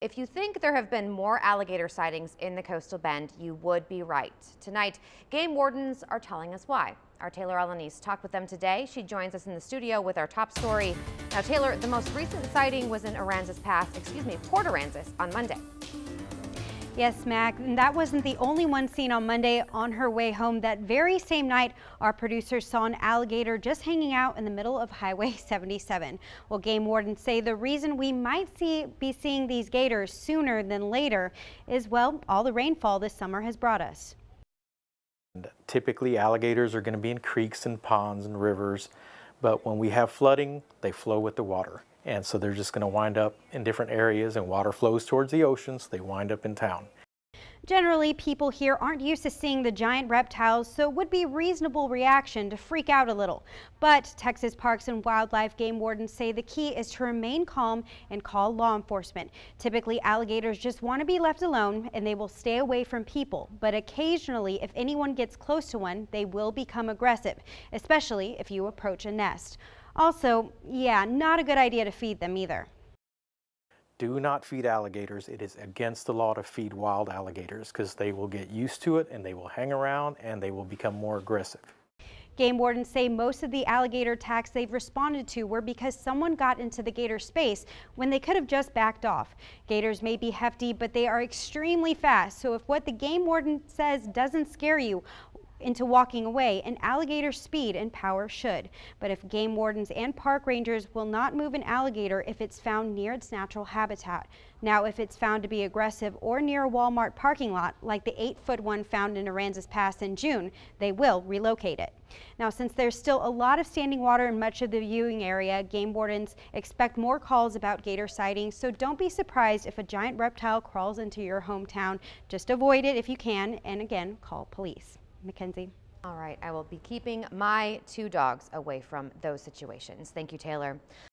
If you think there have been more alligator sightings in the coastal bend, you would be right. Tonight, game wardens are telling us why. Our Taylor Alanis talked with them today. She joins us in the studio with our top story. Now, Taylor, the most recent sighting was in Port Aransas on Monday. Yes, Mac, and that wasn't the only one seen on Monday. On her way home that very same night, our producers saw an alligator just hanging out in the middle of Highway 77. Well, game wardens say the reason we might be seeing these gators sooner than later is, well, all the rainfall this summer has brought us. Typically, alligators are going to be in creeks and ponds and rivers, but when we have flooding, they flow with the water. And so they're just going to wind up in different areas, and water flows towards the ocean, so they wind up in town. Generally, people here aren't used to seeing the giant reptiles, so it would be a reasonable reaction to freak out a little. But Texas Parks and Wildlife game wardens say the key is to remain calm and call law enforcement. Typically, alligators just want to be left alone and they will stay away from people. But occasionally, if anyone gets close to one, they will become aggressive, especially if you approach a nest. Also, yeah, not a good idea to feed them either. Do not feed alligators. It is against the law to feed wild alligators because they will get used to it and they will hang around and they will become more aggressive. Game wardens say most of the alligator attacks they've responded to were because someone got into the gator space when they could have just backed off. Gators may be hefty, but they are extremely fast. So if what the game warden says doesn't scare you into walking away, an alligator's speed and power should. But if game wardens and park rangers will not move an alligator if it's found near its natural habitat. Now, if it's found to be aggressive or near a Walmart parking lot, like the 8-foot one found in Aransas Pass in June, they will relocate it. Now, since there's still a lot of standing water in much of the viewing area, game wardens expect more calls about gator sightings, so don't be surprised if a giant reptile crawls into your hometown. Just avoid it if you can, and again, call police. Mackenzie. All right, I will be keeping my 2 dogs away from those situations. Thank you, Taylor.